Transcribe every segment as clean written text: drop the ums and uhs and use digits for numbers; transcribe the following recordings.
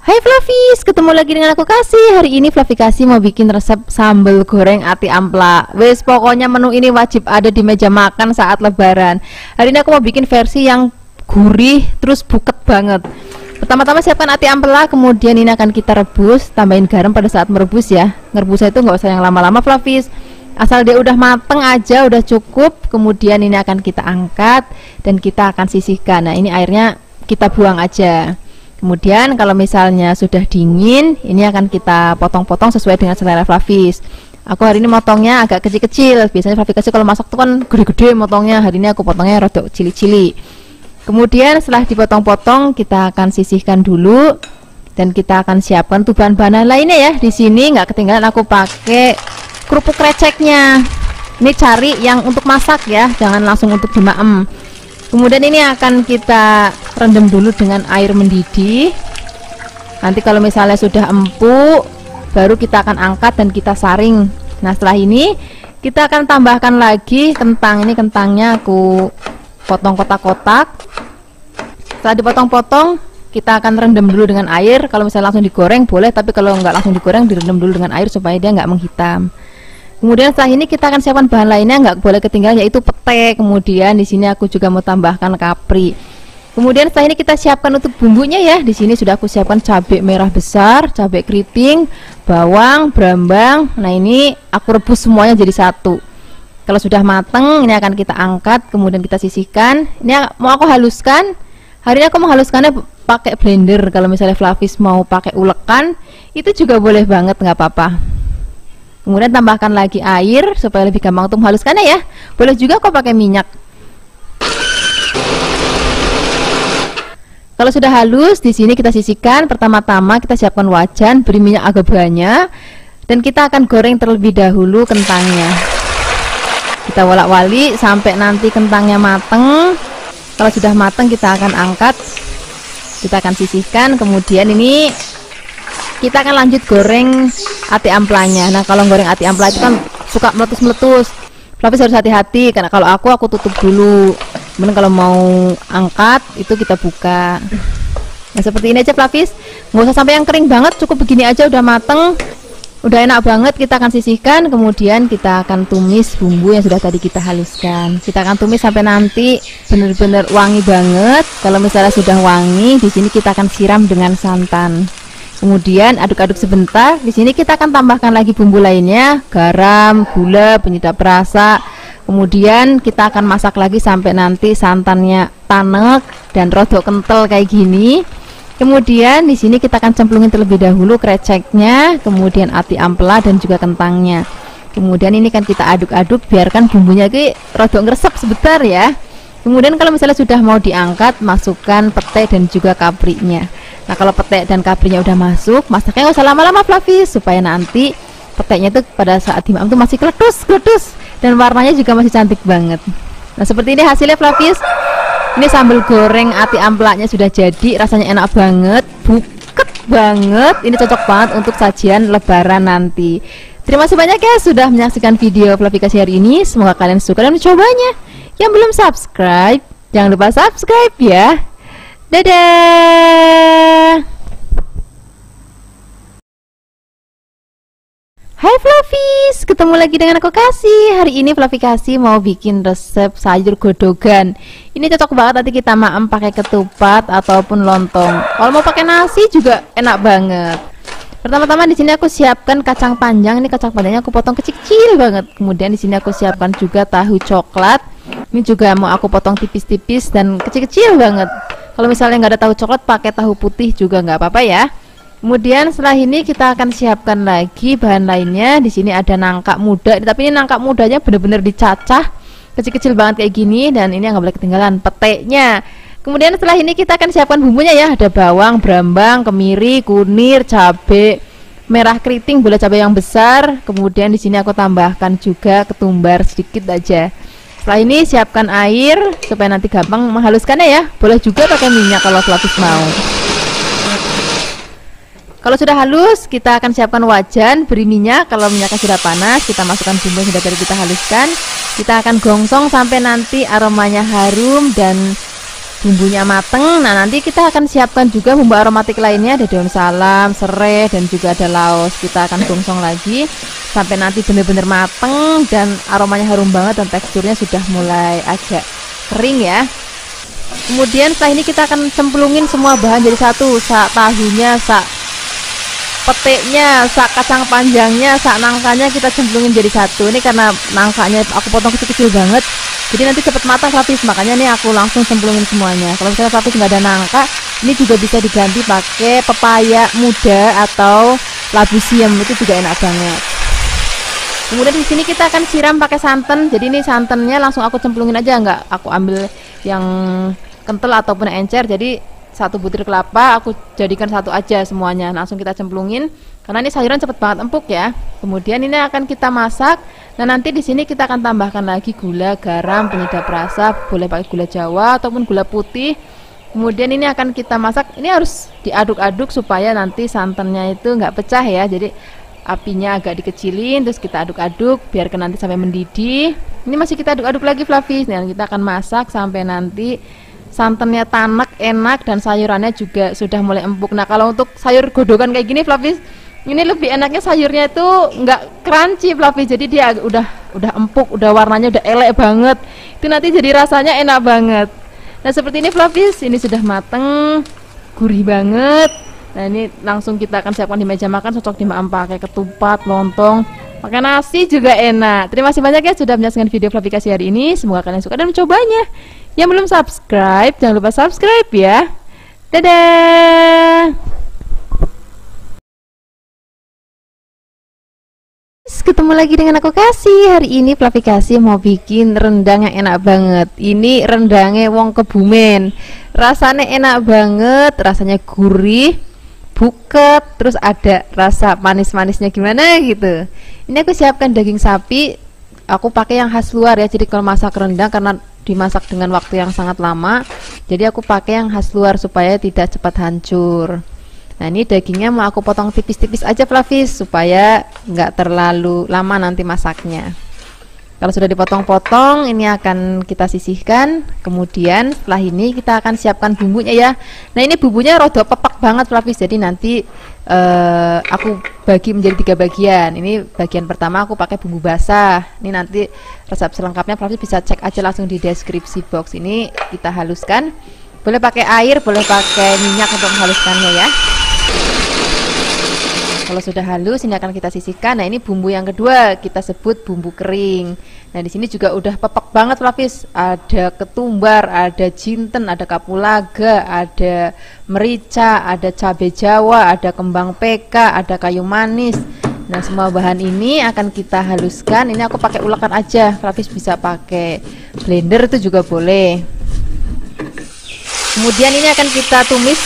Hai Flavis, ketemu lagi dengan aku Kasih. Hari ini Flavi Kasih mau bikin resep sambal goreng ati ampla. Wes pokoknya menu ini wajib ada di meja makan saat lebaran. Hari ini aku mau bikin versi yang gurih terus buket banget. Pertama-tama siapkan ati ampela, kemudian ini akan kita rebus. Tambahin garam pada saat merebus ya. Ngerebusnya itu nggak usah yang lama-lama Flavis. Asal dia udah mateng aja udah cukup. Kemudian ini akan kita angkat dan kita akan sisihkan. Nah ini airnya kita buang aja. Kemudian kalau misalnya sudah dingin, ini akan kita potong-potong sesuai dengan selera Flavis. Aku hari ini motongnya agak kecil-kecil. Biasanya Flavis Kasih kalau masak tuh kan gede-gede motongnya. Hari ini aku potongnya rada cili-cili. Kemudian setelah dipotong-potong, kita akan sisihkan dulu dan kita akan siapkan tuh bahan-bahan lainnya ya. Di sini nggak ketinggalan aku pakai kerupuk kreceknya. Ini cari yang untuk masak ya, jangan langsung untuk dimaem. Kemudian ini akan kita rendam dulu dengan air mendidih. Nanti kalau misalnya sudah empuk, baru kita akan angkat dan kita saring. Nah setelah ini kita akan tambahkan lagi kentang. Ini kentangnya aku potong kotak-kotak. Setelah dipotong-potong, kita akan rendam dulu dengan air. Kalau misalnya langsung digoreng boleh, tapi kalau nggak langsung digoreng direndam dulu dengan air supaya dia nggak menghitam. Kemudian setelah ini kita akan siapkan bahan lainnya, nggak boleh ketinggalan, yaitu pete. Kemudian di sini aku juga mau tambahkan kapri. Kemudian setelah ini kita siapkan untuk bumbunya ya. Di sini sudah aku siapkan cabai merah besar, cabai keriting, bawang, brambang. Nah ini aku rebus semuanya jadi satu. Kalau sudah mateng, ini akan kita angkat, kemudian kita sisihkan. Ini mau aku haluskan. Hari ini aku menghaluskannya pakai blender. Kalau misalnya Flavis mau pakai ulekan, itu juga boleh banget, nggak apa-apa. Kemudian tambahkan lagi air supaya lebih gampang untuk menghaluskannya ya. Boleh juga kok pakai minyak. Kalau sudah halus, di sini kita sisihkan. Pertama-tama kita siapkan wajan, beri minyak agak banyak, dan kita akan goreng terlebih dahulu kentangnya. Kita wolak-walik sampai nanti kentangnya mateng. Kalau sudah mateng kita akan angkat, kita akan sisihkan. Kemudian ini kita akan lanjut goreng ati amplanya. Nah kalau goreng ati ampla itu kan suka meletus-meletus. Flavis harus hati-hati karena kalau aku tutup dulu. Kemudian kalau mau angkat itu kita buka. Nah seperti ini aja Flavis. Nggak usah sampai yang kering banget, cukup begini aja udah mateng, udah enak banget. Kita akan sisihkan, kemudian kita akan tumis bumbu yang sudah tadi kita haluskan. Kita akan tumis sampai nanti benar-benar wangi banget. Kalau misalnya sudah wangi, di sini kita akan siram dengan santan. Kemudian aduk-aduk sebentar. Di sini kita akan tambahkan lagi bumbu lainnya, garam, gula, penyedap rasa. Kemudian kita akan masak lagi sampai nanti santannya tanek dan rodok kental kayak gini. Kemudian di sini kita akan cemplungin terlebih dahulu kreceknya, kemudian ati ampela dan juga kentangnya. Kemudian ini kan kita aduk-aduk, biarkan bumbunya ki rodok ngresep sebentar ya. Kemudian kalau misalnya sudah mau diangkat, masukkan pete dan juga kaprinya. Nah kalau pete dan kaprinya udah masuk, masaknya nggak usah lama-lama Flavis, supaya nanti petenya itu pada saat dimakan tuh masih kletus dan warnanya juga masih cantik banget. Nah seperti ini hasilnya Flavis. Ini sambal goreng ati amplanya sudah jadi, rasanya enak banget, buket banget. Ini cocok banget untuk sajian lebaran nanti. Terima kasih banyak ya sudah menyaksikan video Flavi Kasih hari ini. Semoga kalian suka dan mencobanya. Yang belum subscribe, jangan lupa subscribe ya. Dadah. Hai Flavis, ketemu lagi dengan aku Kasih. Hari ini Flavi Kasih mau bikin resep sayur godogan. Ini cocok banget nanti kita maem pakai ketupat ataupun lontong. Kalau mau pakai nasi juga enak banget. Pertama-tama di sini aku siapkan kacang panjang. Ini kacang panjangnya aku potong kecil-kecil banget. Kemudian di sini aku siapkan juga tahu coklat. Ini juga mau aku potong tipis-tipis dan kecil-kecil banget. Kalau misalnya nggak ada tahu coklat, pakai tahu putih juga nggak apa-apa ya. Kemudian setelah ini kita akan siapkan lagi bahan lainnya. Di sini ada nangka muda, tapi ini nangka mudanya benar-benar dicacah kecil-kecil banget kayak gini, dan ini nggak boleh ketinggalan petenya. Kemudian setelah ini kita akan siapkan bumbunya ya. Ada bawang, brambang, kemiri, kunir, cabai merah keriting, boleh cabai yang besar. Kemudian di sini aku tambahkan juga ketumbar sedikit aja. Setelah ini siapkan air supaya nanti gampang menghaluskannya ya. Boleh juga pakai minyak kalau Flavis mau. Kalau sudah halus, kita akan siapkan wajan, beri minyak. Kalau minyaknya sudah panas, kita masukkan bumbu yang sudah tadi kita haluskan. Kita akan gongsong sampai nanti aromanya harum dan bumbunya mateng. Nah, nanti kita akan siapkan juga bumbu aromatik lainnya, ada daun salam, serai, dan juga ada laos. Kita akan gongsong lagi sampai nanti benar-benar mateng dan aromanya harum banget dan teksturnya sudah mulai agak kering ya. Kemudian setelah ini kita akan cemplungin semua bahan jadi satu, sak tahunya, sak peteknya, sak kacang panjangnya, sak nangkanya kita cemplungin jadi satu. Ini karena nangkanya aku potong kecil-kecil banget, jadi nanti cepet matang Flavis, makanya nih aku langsung cemplungin semuanya. Kalau misalnya Flavis nggak ada nangka, ini juga bisa diganti pakai pepaya muda atau labu siam, itu juga enak banget. Kemudian di sini kita akan siram pakai santan. Jadi ini santannya langsung aku cemplungin aja, nggak aku ambil yang kental ataupun encer. Jadi satu butir kelapa aku jadikan satu aja semuanya, langsung kita cemplungin karena ini sayuran cepet banget empuk ya. Kemudian ini akan kita masak. Nah, nanti di sini kita akan tambahkan lagi gula, garam, penyedap rasa, boleh pakai gula Jawa ataupun gula putih. Kemudian ini akan kita masak. Ini harus diaduk-aduk supaya nanti santannya itu nggak pecah ya. Jadi apinya agak dikecilin, terus kita aduk-aduk biarkan nanti sampai mendidih. Ini masih kita aduk-aduk lagi Flavis. Nah, kita akan masak sampai nanti santannya tanak, enak, dan sayurannya juga sudah mulai empuk. Nah, kalau untuk sayur godokan kayak gini Flavis, ini lebih enaknya sayurnya itu nggak crunchy Flavis, jadi dia udah empuk, udah warnanya udah elek banget. Itu nanti jadi rasanya enak banget. Nah, seperti ini Flavis, ini sudah mateng, gurih banget. Nah, ini langsung kita akan siapkan di meja makan, cocok dimakan pakai ketupat, lontong, pakai nasi juga enak. Terima kasih banyak ya sudah menyaksikan video Flavikasi hari ini. Semoga kalian suka dan mencobanya. Yang belum subscribe, jangan lupa subscribe ya. Dadah. Ketemu lagi dengan aku Kasih. Hari ini Flavikasi mau bikin rendang yang enak banget. Ini rendangnya wong Kebumen. Rasanya enak banget, rasanya gurih, buket, terus ada rasa manis-manisnya gimana gitu. Ini aku siapkan daging sapi. Aku pakai yang khas luar ya. Jadi kalau masak rendang karena dimasak dengan waktu yang sangat lama, jadi aku pakai yang khas luar supaya tidak cepat hancur. Nah, ini dagingnya mau aku potong tipis-tipis aja Flavis supaya nggak terlalu lama nanti masaknya. Kalau sudah dipotong-potong, ini akan kita sisihkan. Kemudian setelah ini kita akan siapkan bumbunya ya. Nah, ini bumbunya rada pepak banget Flavis, jadi nanti aku bagi menjadi 3 bagian. Ini bagian pertama aku pakai bumbu basah. Ini nanti resep selengkapnya Flavis bisa cek aja langsung di deskripsi box. Ini kita haluskan. Boleh pakai air, boleh pakai minyak untuk menghaluskannya ya. Kalau sudah halus, ini akan kita sisihkan. Nah, ini bumbu yang kedua kita sebut bumbu kering. Nah, di sini juga udah pepek banget Flavis. Ada ketumbar, ada jinten, ada kapulaga, ada merica, ada cabai Jawa, ada kembang PK, ada kayu manis. Nah, semua bahan ini akan kita haluskan. Ini aku pakai ulekan aja. Flavis bisa pakai blender itu juga boleh. Kemudian ini akan kita tumis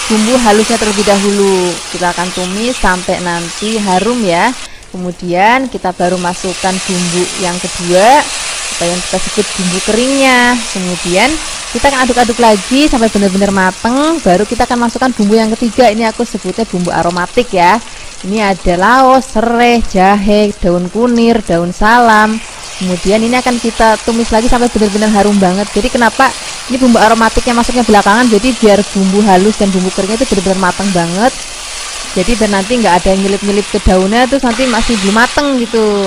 bumbu halusnya terlebih dahulu. Kita akan tumis sampai nanti harum ya. Kemudian kita baru masukkan bumbu yang kedua atau yang kita sebut bumbu keringnya. Kemudian kita akan aduk-aduk lagi sampai benar-benar mateng. Baru kita akan masukkan bumbu yang ketiga. Ini aku sebutnya bumbu aromatik ya. Ini ada laos, serai, jahe, daun kunir, daun salam. Kemudian ini akan kita tumis lagi sampai benar-benar harum banget. Jadi kenapa ini bumbu aromatiknya masuknya belakangan, jadi biar bumbu halus dan bumbu keringnya itu benar-benar matang banget. Jadi biar nanti nggak ada yang nyelip-nyelip ke daunnya terus nanti masih belum mateng gitu.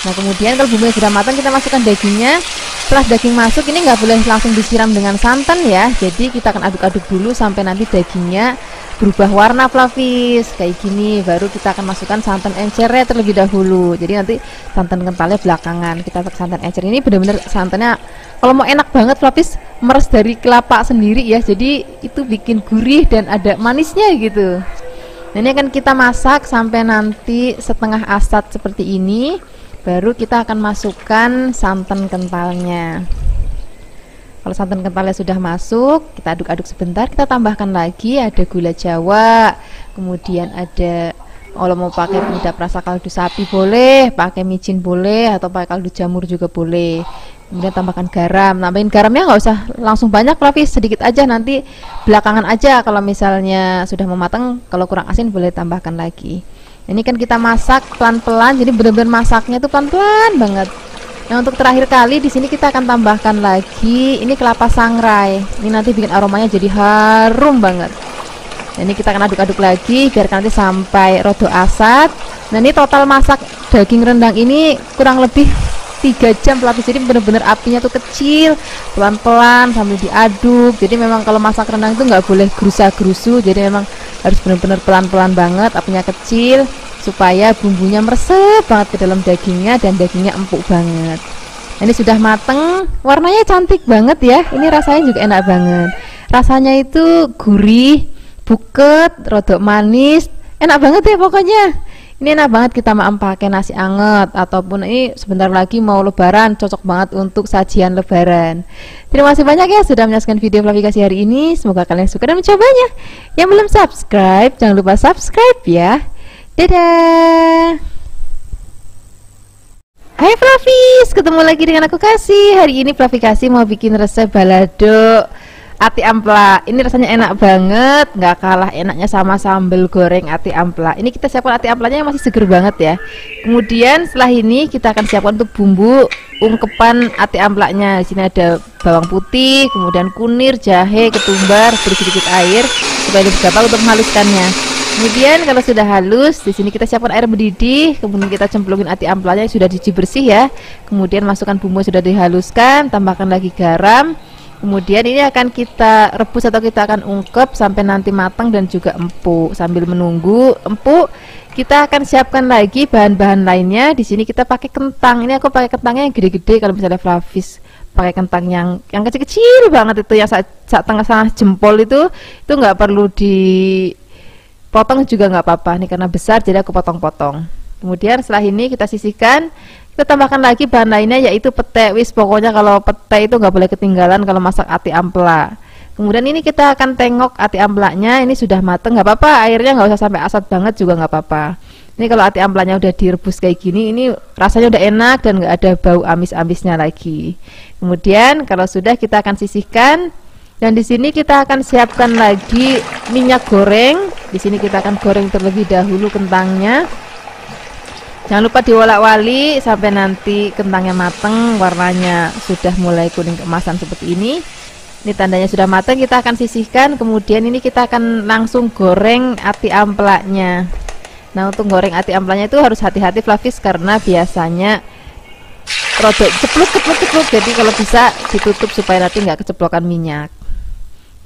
Nah, kemudian kalau bumbunya sudah matang, kita masukkan dagingnya. Setelah daging masuk, ini nggak boleh langsung disiram dengan santan ya. Jadi kita akan aduk-aduk dulu sampai nanti dagingnya berubah warna Flavis kayak gini. Baru kita akan masukkan santan encernya terlebih dahulu. Jadi nanti santan kentalnya belakangan. Kita pakai santan encer ini benar-benar santannya kalau mau enak banget Flavis meres dari kelapa sendiri ya. Jadi itu bikin gurih dan ada manisnya gitu. Nah, ini akan kita masak sampai nanti setengah asat seperti ini. Baru kita akan masukkan santan kentalnya. Kalau santan kentalnya sudah masuk, kita aduk-aduk sebentar. Kita tambahkan lagi ada gula Jawa, kemudian ada kalau mau pakai penyedap rasa kaldu sapi boleh, pakai micin boleh, atau pakai kaldu jamur juga boleh. Kemudian tambahkan garam. Nambahin garamnya nggak usah langsung banyak Flavis, sedikit aja, nanti belakangan aja kalau misalnya sudah mau matang. Kalau kurang asin boleh tambahkan lagi. Ini kan kita masak pelan-pelan, jadi benar-benar masaknya tuh pelan-pelan banget. Nah, untuk terakhir kali di sini kita akan tambahkan lagi ini kelapa sangrai. Ini nanti bikin aromanya jadi harum banget. Nah, ini kita akan aduk-aduk lagi biar nanti sampai rodo asat. Nah, ini total masak daging rendang ini kurang lebih 3 jam pelapis. Jadi bener-bener apinya tuh kecil, pelan-pelan sambil diaduk. Jadi memang kalau masak rendang itu nggak boleh gerusa-gerusu. Jadi memang harus bener-bener pelan-pelan banget, apinya kecil supaya bumbunya meresep banget ke dalam dagingnya dan dagingnya empuk banget. Ini sudah mateng, warnanya cantik banget ya. Ini rasanya juga enak banget. Rasanya itu gurih, buket, rodok manis, enak banget ya pokoknya. Ini enak banget kita makan pakai nasi anget ataupun ini sebentar lagi mau lebaran, cocok banget untuk sajian lebaran. Terima kasih banyak ya sudah menyaksikan video Flavikasi hari ini. Semoga kalian suka dan mencobanya. Yang belum subscribe, jangan lupa subscribe ya. Dadah. Hai Flavis, ketemu lagi dengan aku Kasih. Hari ini Flavikasi mau bikin resep balado ati ampla. Ini rasanya enak banget, nggak kalah enaknya sama sambal goreng ati ampla. Ini kita siapkan ati amplanya yang masih seger banget ya. Kemudian setelah ini kita akan siapkan untuk bumbu ungkepan ati amplanya. Di sini ada bawang putih, kemudian kunir, jahe, ketumbar, beri sedikit air supaya lebih gampang untuk menghaluskannya. Kemudian kalau sudah halus, di sini kita siapkan air mendidih, kemudian kita cemplungin ati amplanya yang sudah dicuci bersih ya. Kemudian masukkan bumbu yang sudah dihaluskan, tambahkan lagi garam. Kemudian ini akan kita rebus atau kita akan ungkep sampai nanti matang dan juga empuk. Sambil menunggu empuk, kita akan siapkan lagi bahan-bahan lainnya. Di sini kita pakai kentang. Ini aku pakai kentangnya yang gede-gede. Kalau misalnya Flavis pakai kentang yang kecil-kecil banget itu, yang saat tengah jempol itu nggak perlu dipotong juga nggak apa-apa. Ini karena besar jadi aku potong-potong. Kemudian setelah ini kita sisihkan. Kita tambahkan lagi bahan lainnya yaitu pete. Wis pokoknya kalau pete itu nggak boleh ketinggalan kalau masak ati ampla. Kemudian ini kita akan tengok ati amplanya, ini sudah mateng, nggak apa-apa, airnya nggak usah sampai asat banget juga nggak apa-apa. Ini kalau ati amplanya udah direbus kayak gini, ini rasanya udah enak dan nggak ada bau amis-amisnya lagi. Kemudian kalau sudah kita akan sisihkan dan di sini kita akan siapkan lagi minyak goreng. Di sini kita akan goreng terlebih dahulu kentangnya. Jangan lupa diwolak-wali sampai nanti kentangnya mateng, warnanya sudah mulai kuning keemasan seperti ini. Ini tandanya sudah matang, kita akan sisihkan. Kemudian ini kita akan langsung goreng ati amplanya. Nah, untuk goreng ati amplanya itu harus hati-hati Flavis karena biasanya rodok ceplok. Jadi kalau bisa ditutup supaya nanti nggak keceplokan minyak.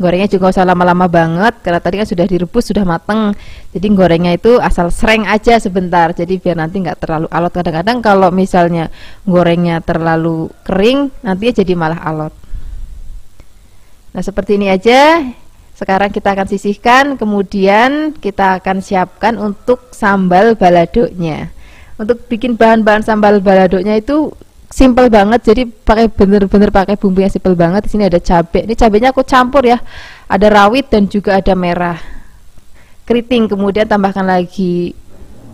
Gorengnya juga nggak usah lama-lama banget karena tadi kan sudah direbus, sudah mateng. Jadi gorengnya itu asal sereng aja sebentar. Jadi biar nanti nggak terlalu alot. Kadang-kadang kalau misalnya gorengnya terlalu kering, nanti jadi malah alot. Nah, seperti ini aja. Sekarang kita akan sisihkan, kemudian kita akan siapkan untuk sambal baladonya. Untuk bikin bahan-bahan sambal baladonya itu simple banget, jadi pakai bener-bener pakai bumbu yang simple banget. Di sini ada cabai. Ini cabainya aku campur ya. Ada rawit dan juga ada merah keriting. Kemudian tambahkan lagi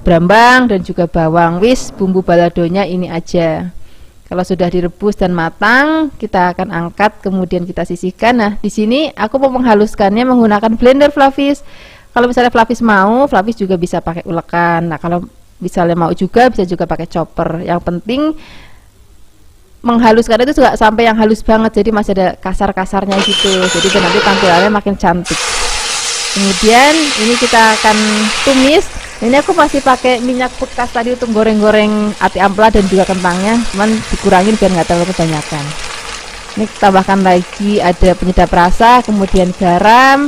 brambang dan juga bawang. Wis, bumbu baladonya ini aja. Kalau sudah direbus dan matang, kita akan angkat, kemudian kita sisihkan. Nah, di sini aku mau menghaluskannya menggunakan blender Flavis. Kalau misalnya Flavis mau, Flavis juga bisa pakai ulekan. Nah, kalau misalnya mau juga bisa juga pakai chopper. Yang penting menghaluskan itu juga sampai yang halus banget, jadi masih ada kasar-kasarnya gitu, jadi nanti tampilannya makin cantik. Kemudian ini kita akan tumis. Ini aku masih pakai minyak bekas tadi untuk goreng-goreng ati ampla dan juga kentangnya, cuman dikurangin biar nggak terlalu kebanyakan. Ini tambahkan lagi ada penyedap rasa, kemudian garam.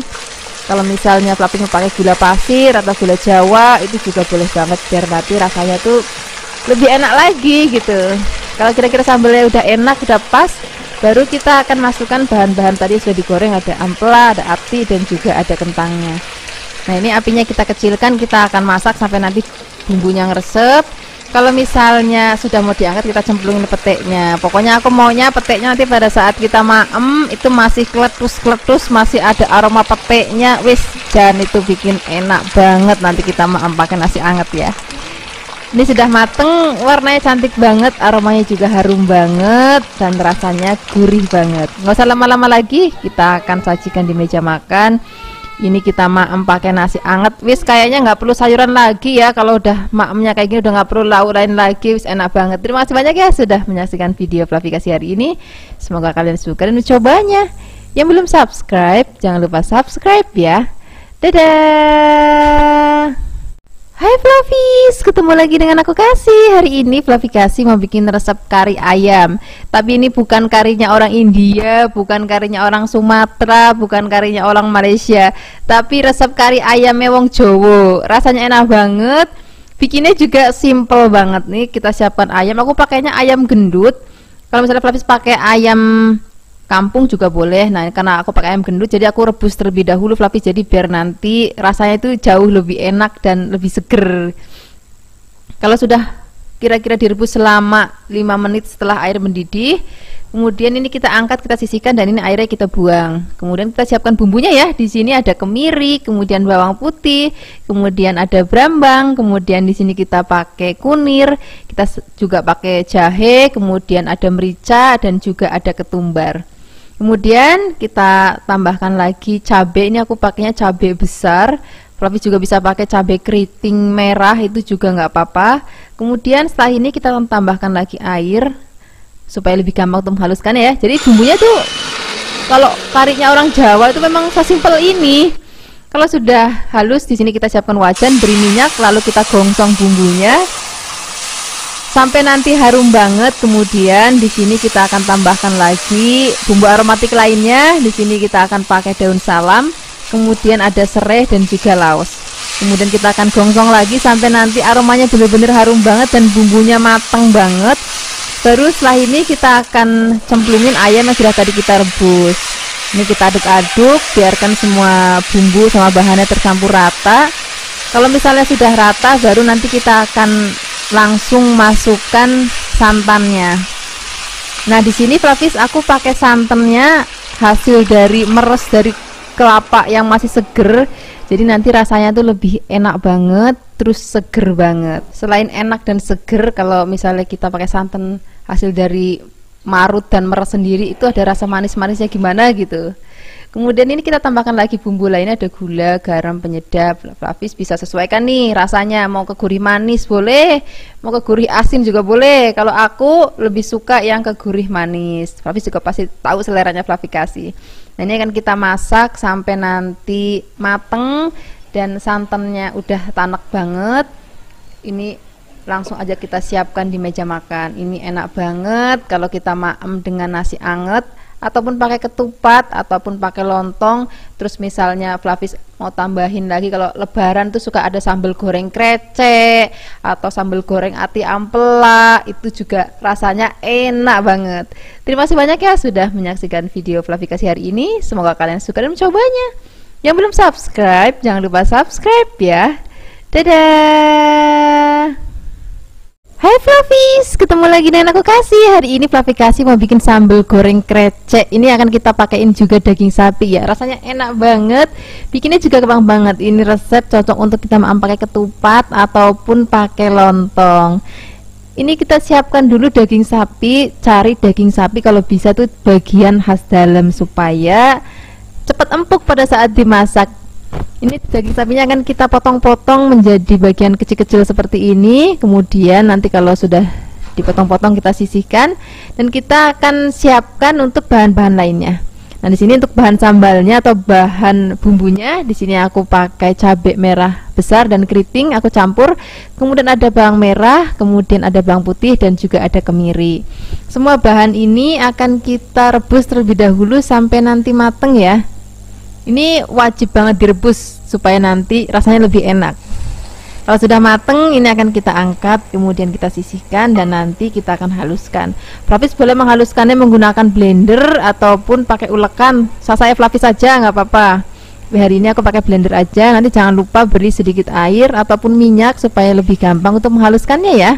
Kalau misalnya Flavis mau pakai gula pasir atau gula Jawa itu juga boleh banget biar nanti rasanya tuh lebih enak lagi gitu. Kalau kira-kira sambalnya udah enak, udah pas, baru kita akan masukkan bahan-bahan tadi sudah digoreng. Ada ampela, ada ati, dan juga ada kentangnya. Nah, ini apinya kita kecilkan, kita akan masak sampai nanti bumbunya ngeresep. Kalau misalnya sudah mau diangkat, kita cemplungin peteknya. Pokoknya aku maunya peteknya nanti pada saat kita maem itu masih kletus-kletus, masih ada aroma peteknya. Wis, dan itu bikin enak banget nanti kita maem pakai nasi anget ya. Ini sudah mateng, warnanya cantik banget, aromanya juga harum banget, dan rasanya gurih banget. Nggak usah lama-lama lagi, kita akan sajikan di meja makan. Ini kita maem pakai nasi anget. Wis kayaknya nggak perlu sayuran lagi ya. Kalau udah maemnya kayak gini udah nggak perlu lauk lain lagi. Wis enak banget. Terima kasih banyak ya sudah menyaksikan video Fluffy kasih hari ini. Semoga kalian suka dan mencobanya. Yang belum subscribe, jangan lupa subscribe ya. Dadah. Hai Fluffies, ketemu lagi dengan aku Kasih. Hari ini Fluffy Kasih mau bikin resep kari ayam. Tapi ini bukan karinya orang India, bukan karinya orang Sumatera, bukan karinya orang Malaysia, tapi resep kari ayamnya wong Jowo. Rasanya enak banget. Bikinnya juga simple banget nih. Kita siapkan ayam. Aku pakainya ayam gendut. Kalau misalnya Fluffies pakai ayam kampung juga boleh. Nah, karena aku pakai ayam gendut, jadi aku rebus terlebih dahulu Fluffy, jadi biar nanti rasanya itu jauh lebih enak dan lebih seger. Kalau sudah kira-kira direbus selama 5 menit setelah air mendidih, kemudian ini kita angkat, kita sisihkan, dan ini airnya kita buang. Kemudian kita siapkan bumbunya ya. Di sini ada kemiri, kemudian bawang putih, kemudian ada brambang, kemudian di sini kita pakai kunir, kita juga pakai jahe, kemudian ada merica dan juga ada ketumbar. Kemudian kita tambahkan lagi cabai. Ini aku pakainya cabai besar. Fluffy juga bisa pakai cabai keriting merah, itu juga nggak apa-apa. Kemudian setelah ini kita tambahkan lagi air supaya lebih gampang untuk menghaluskan ya. Jadi bumbunya tuh kalau karinya orang Jawa itu memang sesimpel ini. Kalau sudah halus, di sini kita siapkan wajan, beri minyak, lalu kita gongsong bumbunya sampai nanti harum banget. Kemudian di sini kita akan tambahkan lagi bumbu aromatik lainnya. Di sini kita akan pakai daun salam, kemudian ada serai dan juga laos. Kemudian kita akan gongsong lagi sampai nanti aromanya benar-benar harum banget dan bumbunya matang banget. Baru setelah ini kita akan cemplungin ayam yang sudah tadi kita rebus. Ini kita aduk-aduk, biarkan semua bumbu sama bahannya tercampur rata. Kalau misalnya sudah rata, baru nanti kita akan langsung masukkan santannya. Nah, di sini Fluffies aku pakai santannya hasil dari meres dari kelapa yang masih seger. Jadi nanti rasanya tuh lebih enak banget, terus seger banget. Selain enak dan seger, kalau misalnya kita pakai santan hasil dari marut dan meres sendiri, itu ada rasa manis-manisnya gimana gitu. Kemudian ini kita tambahkan lagi bumbu lainnya, ada gula, garam, penyedap. Fluffies bisa sesuaikan nih rasanya, mau ke gurih manis boleh, mau ke gurih asin juga boleh. Kalau aku lebih suka yang ke gurih manis. Fluffies juga pasti tahu seleranya Fluffy Kasih. Nah, ini akan kita masak sampai nanti mateng dan santannya udah tanek banget. Ini langsung aja kita siapkan di meja makan. Ini enak banget kalau kita maem dengan nasi anget, ataupun pakai ketupat, ataupun pakai lontong. Terus misalnya Fluffies mau tambahin lagi, kalau lebaran tuh suka ada sambal goreng krecek atau sambal goreng ati ampela, itu juga rasanya enak banget. Terima kasih banyak ya sudah menyaksikan video Fluffy Kasih hari ini. Semoga kalian suka dan mencobanya. Yang belum subscribe, jangan lupa subscribe ya. Dadah. Hai Fluffies, ketemu lagi dengan aku Kasih. Hari ini Fluffy Kasih mau bikin sambal goreng krecek. Ini akan kita pakaiin juga daging sapi ya. Rasanya enak banget. Bikinnya juga gampang banget. Ini resep cocok untuk kita makan pakai ketupat ataupun pakai lontong. Ini kita siapkan dulu daging sapi. Cari daging sapi kalau bisa tuh bagian khas dalam supaya cepat empuk pada saat dimasak. Ini daging sapinya akan kita potong-potong menjadi bagian kecil-kecil seperti ini. Kemudian nanti kalau sudah dipotong-potong kita sisihkan dan kita akan siapkan untuk bahan-bahan lainnya. Nah, di sini untuk bahan sambalnya atau bahan bumbunya, di sini aku pakai cabai merah besar dan keriting, aku campur. Kemudian ada bawang merah, kemudian ada bawang putih dan juga ada kemiri. Semua bahan ini akan kita rebus terlebih dahulu sampai nanti mateng ya. Ini wajib banget direbus supaya nanti rasanya lebih enak. Kalau sudah mateng, ini akan kita angkat, kemudian kita sisihkan dan nanti kita akan haluskan. Fluffies boleh menghaluskannya menggunakan blender ataupun pakai ulekan. Saya Fluffies saja nggak apa-apa. Hari ini aku pakai blender aja. Nanti jangan lupa beri sedikit air ataupun minyak supaya lebih gampang untuk menghaluskannya ya.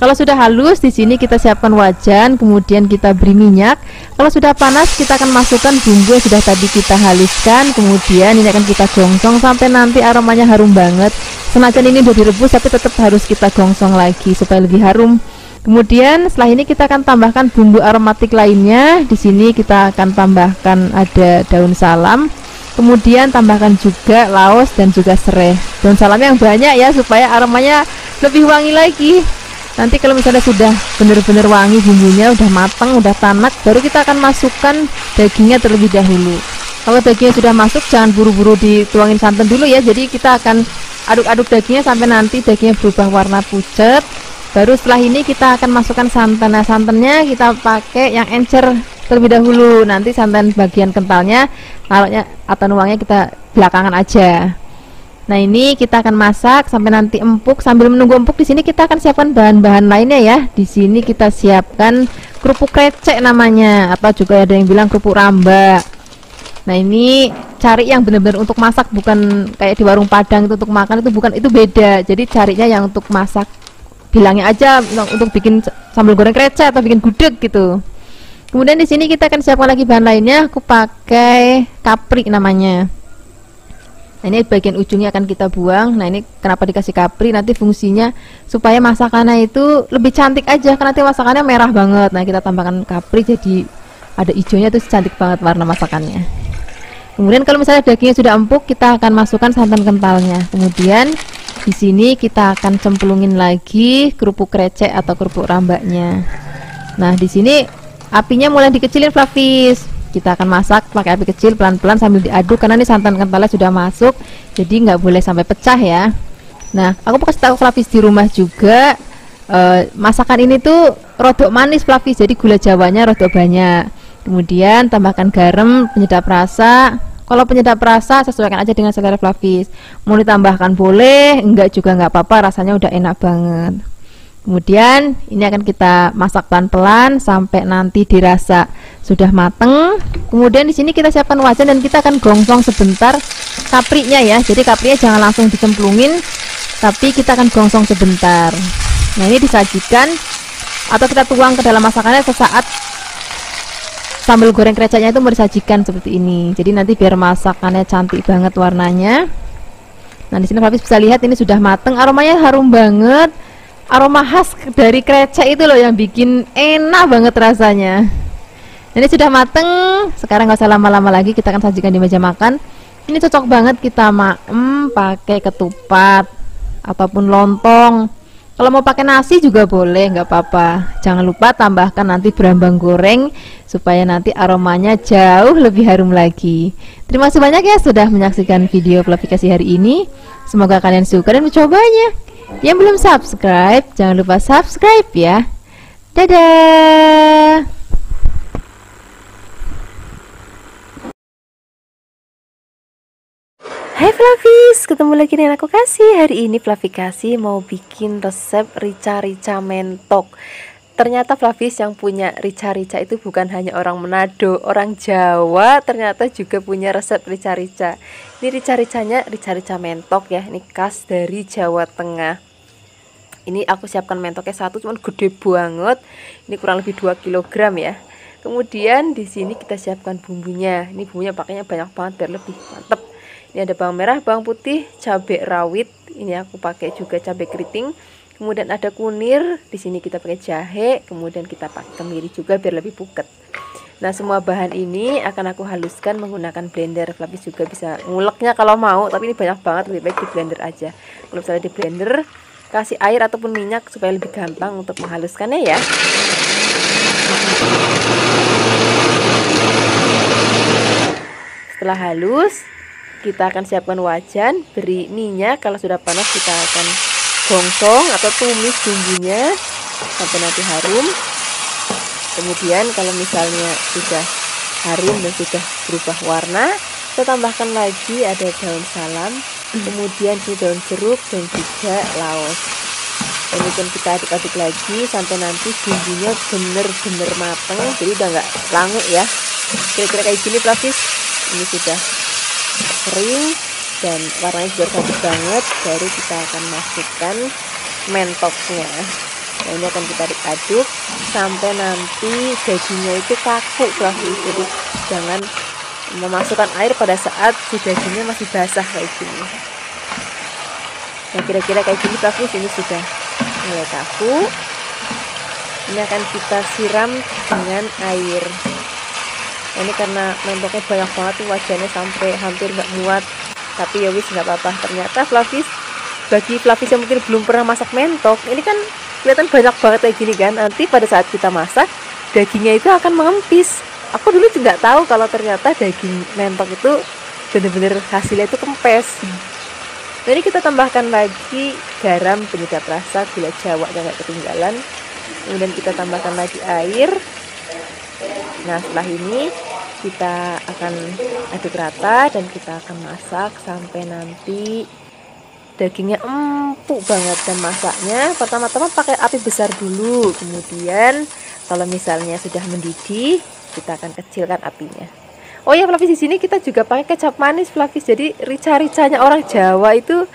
Kalau sudah halus, di sini kita siapkan wajan, kemudian kita beri minyak. Kalau sudah panas, kita akan masukkan bumbu yang sudah tadi kita haluskan. Kemudian ini akan kita gongsong sampai nanti aromanya harum banget. Senajan ini udah direbus, tapi tetap harus kita gongsong lagi supaya lebih harum. Kemudian setelah ini kita akan tambahkan bumbu aromatik lainnya. Di sini kita akan tambahkan ada daun salam. Kemudian tambahkan juga laos dan juga serai. Daun salamnya yang banyak ya supaya aromanya lebih wangi lagi. Nanti kalau misalnya sudah benar-benar wangi bumbunya, udah matang, udah tanak, baru kita akan masukkan dagingnya terlebih dahulu. Kalau dagingnya sudah masuk, jangan buru-buru dituangin santan dulu ya. Jadi kita akan aduk-aduk dagingnya sampai nanti dagingnya berubah warna pucat. Baru setelah ini kita akan masukkan santan. Nah, santannya kita pakai yang encer terlebih dahulu. Nanti santan bagian kentalnya, taruhnya atau nuangnya kita belakangan aja. Nah, ini kita akan masak sampai nanti empuk. Sambil menunggu empuk, di sini kita akan siapkan bahan-bahan lainnya ya. Di sini kita siapkan kerupuk krecek namanya, atau juga ada yang bilang kerupuk ramba. Nah, ini cari yang benar-benar untuk masak, bukan kayak di warung Padang itu untuk makan, itu bukan, itu beda. Jadi carinya yang untuk masak, bilangnya aja untuk bikin sambal goreng krecek atau bikin gudeg gitu. Kemudian di sini kita akan siapkan lagi bahan lainnya. Aku pakai kapri namanya. Nah, ini bagian ujungnya akan kita buang. Nah, ini kenapa dikasih kapri, nanti fungsinya supaya masakannya itu lebih cantik aja, karena nanti masakannya merah banget. Nah, kita tambahkan kapri jadi ada hijaunya, tuh cantik banget warna masakannya. Kemudian kalau misalnya dagingnya sudah empuk, kita akan masukkan santan kentalnya. Kemudian di sini kita akan cemplungin lagi kerupuk krecek atau kerupuk rambaknya. Nah, di sini apinya mulai dikecilin, Flavis. Kita akan masak pakai api kecil pelan-pelan sambil diaduk, karena ini santan kentalnya sudah masuk, jadi nggak boleh sampai pecah ya. Nah, aku mau kasih tahu Flavis di rumah juga, masakan ini tuh rodok manis, Flavis, jadi gula jawanya rodok banyak. Kemudian tambahkan garam, penyedap rasa. Kalau penyedap rasa sesuaikan aja dengan selera Flavis. Mau ditambahkan boleh, enggak juga nggak apa-apa, rasanya udah enak banget. Kemudian ini akan kita masak pelan-pelan sampai nanti dirasa sudah mateng. Kemudian di sini kita siapkan wajan dan kita akan gongsong sebentar kaprinya ya. Jadi kaprinya jangan langsung dicemplungin, tapi kita akan gongsong sebentar. Nah, ini disajikan atau kita tuang ke dalam masakannya sesaat sambal goreng kreceknya itu mau disajikan seperti ini. Jadi nanti biar masakannya cantik banget warnanya. Nah, di sini Flavis bisa lihat ini sudah mateng, aromanya harum banget. Aroma khas dari krecek itu loh yang bikin enak banget rasanya. Ini sudah mateng. Sekarang nggak usah lama-lama lagi, kita akan sajikan di meja makan. Ini cocok banget kita pakai ketupat ataupun lontong. Kalau mau pakai nasi juga boleh, nggak apa-apa. Jangan lupa tambahkan nanti berambang goreng supaya nanti aromanya jauh lebih harum lagi. Terima kasih banyak ya sudah menyaksikan video Flavikasi hari ini. Semoga kalian suka dan mencobanya. Yang belum subscribe, jangan lupa subscribe ya. Dadah. Hai Flavis, ketemu lagi dengan aku Kasih. Hari ini Flavikasi mau bikin resep rica-rica mentok. Ternyata Flavis yang punya rica-rica itu bukan hanya orang Manado, orang Jawa ternyata juga punya resep rica-rica. Ini rica-ricanya rica-rica mentok ya, ini khas dari Jawa Tengah. Ini aku siapkan mentoknya satu, cuman gede banget. Ini kurang lebih 2 kg ya. Kemudian di sini kita siapkan bumbunya. Ini bumbunya pakainya banyak banget biar lebih mantep. Ini ada bawang merah, bawang putih, cabai rawit. Ini aku pakai juga cabai keriting. Kemudian ada kunir, di sini kita pakai jahe, kemudian kita pakai kemiri juga biar lebih puket. Nah, semua bahan ini akan aku haluskan menggunakan blender. Flavis juga bisa nguleknya kalau mau, tapi ini banyak banget, lebih baik di blender aja. Kalau misalnya di blender, kasih air ataupun minyak supaya lebih gampang untuk menghaluskannya ya. Setelah halus, kita akan siapkan wajan, beri minyak. Kalau sudah panas kita akan gongsong atau tumis bumbunya sampai nanti harum. Kemudian kalau misalnya sudah harum dan sudah berubah warna, kita tambahkan lagi ada daun salam, kemudian di daun jeruk dan juga laos. Kemudian kita aduk-aduk lagi sampai nanti bumbunya bener-bener mateng, jadi udah nggak langu ya. Kira-kira kayak gini Flavis. Ini sudah kering dan warnanya juga cantik banget. Baru kita akan masukkan mentoknya. Nah, ini akan kita aduk sampai nanti dagingnya itu kaku Flavis. Jadi jangan memasukkan air pada saat si dagingnya masih basah kayak gini. Nah, kira-kira kayak gini Flavis, ini sudah mulai kaku. Ini akan kita siram dengan air. Ini karena mentoknya banyak banget tuh, wajannya sampai hampir nggak muat, tapi ya wis nggak apa-apa. Ternyata bagi Flavis yang mungkin belum pernah masak mentok, ini kan kelihatan banyak banget kayak gini kan. Nanti pada saat kita masak, dagingnya itu akan mengempis. Aku dulu tidak tahu kalau ternyata daging mentok itu bener-bener hasilnya itu kempes. Jadi kita tambahkan lagi garam, penyedap rasa, gula jawa yang gak ketinggalan. Kemudian kita tambahkan lagi air. Nah, setelah ini kita akan aduk rata dan kita akan masak sampai nanti dagingnya empuk banget. Dan masaknya pertama-tama pakai api besar dulu, kemudian kalau misalnya sudah mendidih kita akan kecilkan apinya. Oh ya Flavis, di sini kita juga pakai kecap manis Flavis. Jadi rica-ricanya orang Jawa itu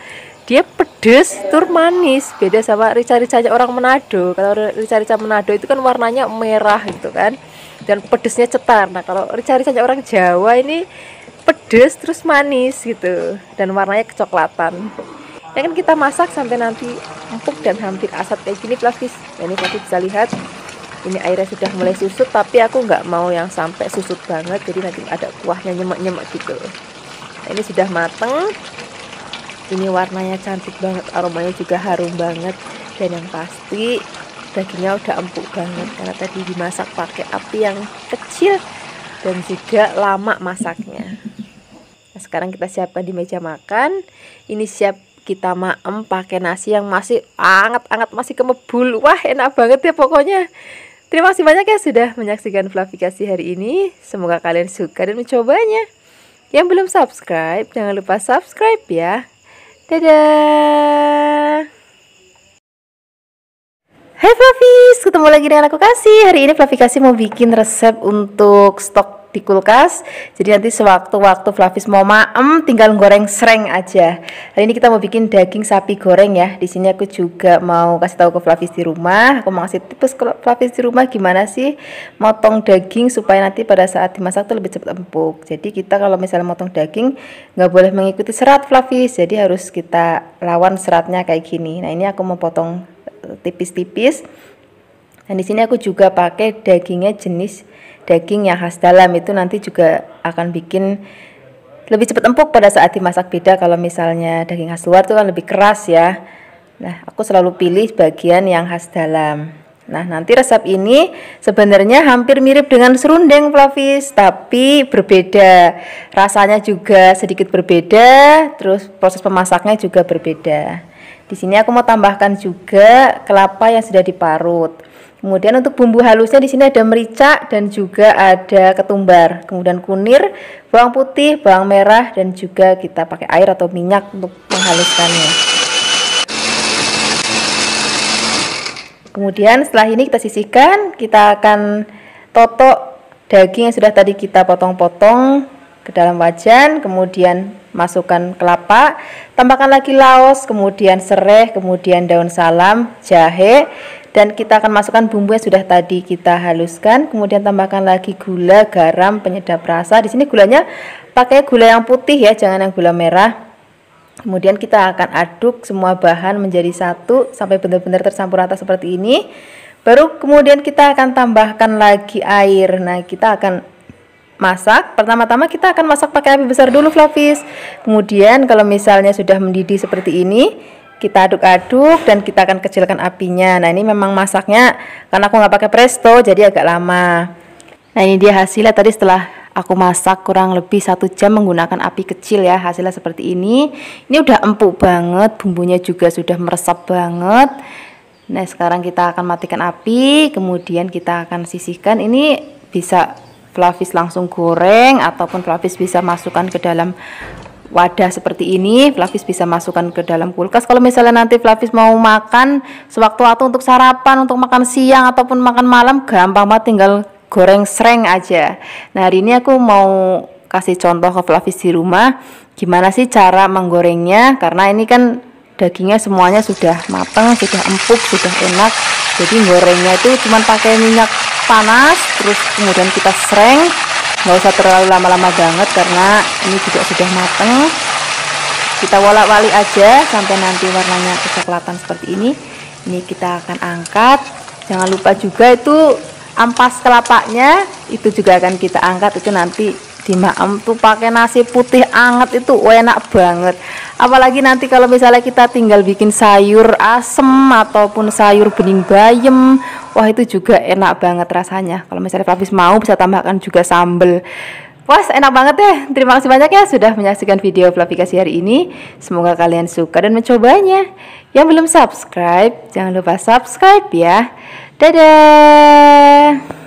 dia pedes tur manis, beda sama rica-ricanya orang Manado. Kalau rica-rica Manado itu kan warnanya merah gitu kan, dan pedesnya cetar. Nah kalau rica-ricanya orang Jawa ini pedes terus manis gitu, dan warnanya kecoklatan. Ya kan kita masak sampai nanti empuk dan hampir asat kayak gini Flavis. Nah, ini Flavis bisa lihat ini airnya sudah mulai susut, tapi aku nggak mau yang sampai susut banget, jadi nanti ada kuahnya nyemek-nyemek gitu. Nah, ini sudah mateng. Ini warnanya cantik banget, aromanya juga harum banget, dan yang pasti dagingnya udah empuk banget karena tadi dimasak pakai api yang kecil dan juga lama masaknya. Nah, sekarang kita siapkan di meja makan. Ini siap kita maem pakai nasi yang masih anget-anget, masih kemebul. Wah, enak banget ya pokoknya. Terima kasih banyak ya sudah menyaksikan Flavikasi hari ini. Semoga kalian suka dan mencobanya. Yang belum subscribe, jangan lupa subscribe ya. Dadah. Hai Flavis, ketemu lagi dengan aku Kasih. Hari ini Flavikasi mau bikin resep untuk stok di kulkas. Jadi nanti sewaktu-waktu Flavis mau maem tinggal goreng sereng aja. Hari ini kita mau bikin daging sapi goreng ya. Di sini aku juga mau kasih tahu ke Flavis di rumah. Aku mau kasih tips ke Flavis di rumah gimana sih motong daging supaya nanti pada saat dimasak tuh lebih cepat empuk. Jadi kita kalau misalnya motong daging nggak boleh mengikuti serat Flavis. Jadi harus kita lawan seratnya kayak gini. Nah, ini aku mau potong tipis-tipis. Dan di sini aku juga pakai dagingnya jenis daging yang khas dalam, itu nanti juga akan bikin lebih cepat empuk pada saat dimasak. Beda kalau misalnya daging khas luar itu kan lebih keras ya. Nah, aku selalu pilih bagian yang khas dalam. Nah, nanti resep ini sebenarnya hampir mirip dengan serundeng Flavis, tapi berbeda. Rasanya juga sedikit berbeda, terus proses pemasaknya juga berbeda. Di sini aku mau tambahkan juga kelapa yang sudah diparut. Kemudian untuk bumbu halusnya di sini ada merica dan juga ada ketumbar. Kemudian kunir, bawang putih, bawang merah, dan juga kita pakai air atau minyak untuk menghaluskannya. Kemudian setelah ini kita sisihkan, kita akan totok daging yang sudah tadi kita potong-potong ke dalam wajan, kemudian masukkan kelapa, tambahkan lagi laos, kemudian serai, kemudian daun salam, jahe, dan kita akan masukkan bumbu yang sudah tadi kita haluskan, kemudian tambahkan lagi gula, garam, penyedap rasa. Di sini gulanya pakai gula yang putih ya, jangan yang gula merah. Kemudian kita akan aduk semua bahan menjadi satu sampai benar-benar tercampur rata seperti ini. Baru kemudian kita akan tambahkan lagi air. Nah, kita akan masak. Pertama-tama kita akan masak pakai api besar dulu Flavis. Kemudian kalau misalnya sudah mendidih seperti ini, kita aduk-aduk dan kita akan kecilkan apinya. Nah, ini memang masaknya karena aku nggak pakai presto jadi agak lama. Nah, ini dia hasilnya tadi setelah aku masak kurang lebih 1 jam menggunakan api kecil ya. Hasilnya seperti ini. Ini udah empuk banget, bumbunya juga sudah meresap banget. Nah, sekarang kita akan matikan api, kemudian kita akan sisihkan. Ini bisa Flavis langsung goreng ataupun Flavis bisa masukkan ke dalam wadah seperti ini. Flavis bisa masukkan ke dalam kulkas. Kalau misalnya nanti Flavis mau makan sewaktu-waktu untuk sarapan, untuk makan siang ataupun makan malam, gampang banget, tinggal goreng sereng aja. Nah, hari ini aku mau kasih contoh ke Flavis di rumah gimana sih cara menggorengnya, karena ini kan dagingnya semuanya sudah matang, sudah empuk, sudah enak. Jadi gorengnya itu cuma pakai minyak panas, terus kemudian kita sereng. Nggak usah terlalu lama-lama banget karena ini juga sudah matang. Kita wolak-walik aja sampai nanti warnanya kecoklatan seperti ini. Ini kita akan angkat Jangan lupa juga itu ampas kelapanya, itu juga akan kita angkat. Itu nanti dimaem tuh pakai nasi putih anget, itu enak banget. Apalagi nanti kalau misalnya kita tinggal bikin sayur asem ataupun sayur bening bayem, wah itu juga enak banget rasanya. Kalau misalnya Flavis mau bisa tambahkan juga sambel. Wah, enak banget ya. Terima kasih banyak ya sudah menyaksikan video Flavikasi hari ini. Semoga kalian suka dan mencobanya. Yang belum subscribe, jangan lupa subscribe ya. Dadah.